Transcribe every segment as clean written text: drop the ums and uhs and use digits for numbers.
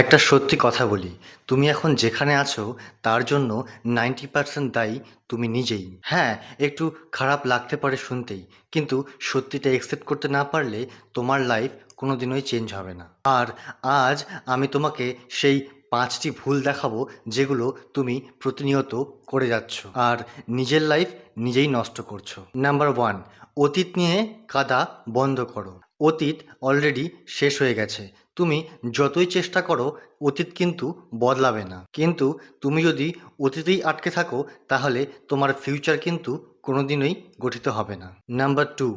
একটা সত্যি কথা বলি, তুমি এখন যেখানে আছো তার জন্য 90% দায়ী তুমি নিজেই। হ্যাঁ, একটু খারাপ লাগতে পারে শুনতেই, কিন্তু সত্যিটা একসেপ্ট করতে না পারলে তোমার লাইফ কোনোদিনই চেঞ্জ হবে না। আর আজ আমি তোমাকে সেই 5টি ভুল দেখাবো যেগুলো তুমি প্রতিনিয়ত করে যাচ্ছ আর নিজের লাইফ নিজেই নষ্ট করছো। নাম্বার 1, অতীত নিয়ে কাঁদা বন্ধ করো। অতীত অলরেডি শেষ হয়ে গেছে। তুমি যতই চেষ্টা করো অতীত কিন্তু বদলাবে না। কিন্তু তুমি যদি অতীতেই আটকে থাকো তাহলে তোমার ফিউচার কিন্তু কোনোদিনই গঠিত হবে না। নাম্বার 2,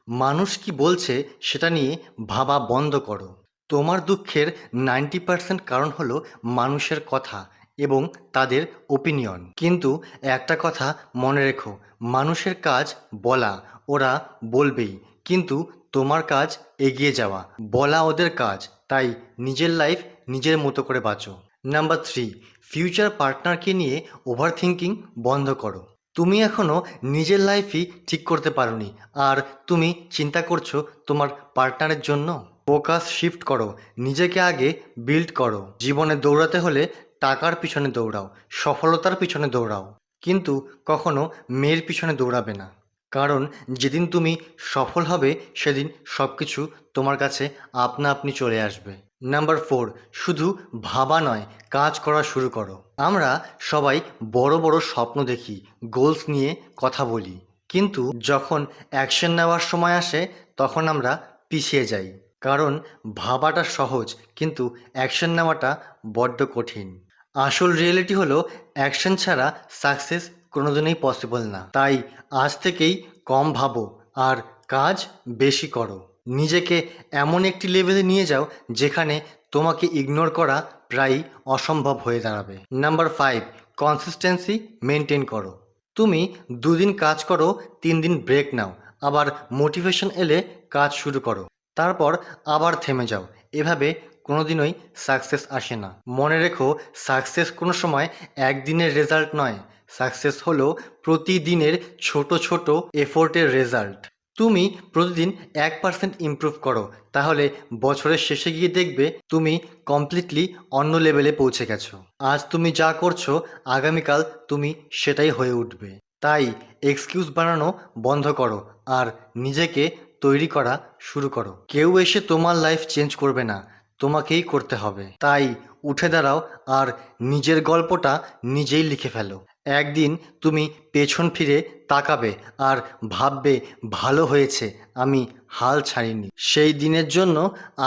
মানুষ কি বলছে সেটা নিয়ে ভাবা বন্ধ করো। তোমার দুঃখের 90% কারণ হলো মানুষের কথা এবং তাদের ওপিনিয়ন। কিন্তু একটা কথা মনে রেখো, মানুষের কাজ বলা, ওরা বলবেই, কিন্তু তোমার কাজ এগিয়ে যাওয়া। বলা ওদের কাজ, তাই নিজের লাইফ নিজের মতো করে বাঁচো। নাম্বার 3, ফিউচার পার্টনারকে নিয়ে ওভার থিঙ্কিং বন্ধ করো। তুমি এখনও নিজের লাইফই ঠিক করতে পারোনি আর তুমি চিন্তা করছো তোমার পার্টনারের জন্য। ফোকাস শিফট করো, নিজেকে আগে বিল্ড করো। জীবনে দৌড়াতে হলে টাকার পিছনে দৌড়াও, সফলতার পিছনে দৌড়াও, কিন্তু কখনো মেয়ের পিছনে দৌড়াবে না। কারণ যেদিন তুমি সফল হবে সেদিন সব কিছু তোমার কাছে আপনা আপনি চলে আসবে। নাম্বার 4, শুধু ভাবা নয়, কাজ করা শুরু করো। আমরা সবাই বড় বড় স্বপ্ন দেখি, গোলস নিয়ে কথা বলি, কিন্তু যখন অ্যাকশন নেওয়ার সময় আসে তখন আমরা পিছিয়ে যাই। কারণ ভাবাটা সহজ, কিন্তু অ্যাকশন নেওয়াটা বড্ড কঠিন। আসল রিয়েলিটি হলো অ্যাকশন ছাড়া সাকসেস কোনোদিনই পসিবল না। তাই আজ থেকেই কম ভাবো আর কাজ বেশি করো। নিজেকে এমন একটি লেভেলে নিয়ে যাও যেখানে তোমাকে ইগনোর করা প্রায় অসম্ভব হয়ে দাঁড়াবে। নাম্বার 5, কনসিস্টেন্সি মেনটেন করো। তুমি 2 দিন কাজ করো, 3 দিন ব্রেক নাও, আবার মোটিভেশন এলে কাজ শুরু করো, তারপর আবার থেমে যাও। এভাবে কোনোদিনই সাকসেস আসে না। মনে রেখো, সাকসেস কোনো সময় একদিনের রেজাল্ট নয়, সাকসেস হলো প্রতিদিনের ছোট ছোট এফোর্টের রেজাল্ট। তুমি প্রতিদিন 1% ইমপ্রুভ করো, তাহলে বছরের শেষে গিয়ে দেখবে তুমি কমপ্লিটলি অন্য লেভেলে পৌঁছে গেছো। আজ তুমি যা করছো আগামীকাল তুমি সেটাই হয়ে উঠবে। তাই এক্সকিউজ বানানো বন্ধ করো আর নিজেকে তৈরি করা শুরু করো। কেউ এসে তোমার লাইফ চেঞ্জ করবে না, তোমাকেই করতে হবে। তাই উঠে দাঁড়াও আর নিজের গল্পটা নিজেই লিখে ফেলো। একদিন তুমি পেছন ফিরে তাকাবে আর ভাববে, ভালো হয়েছে আমি হাল ছাড়িনি। সেই দিনের জন্য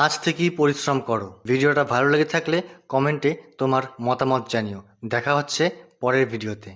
আজ থেকেই পরিশ্রম করো। ভিডিওটা ভালো লেগে থাকলে কমেন্টে তোমার মতামত জানিও। দেখা হচ্ছে পরের ভিডিওতে।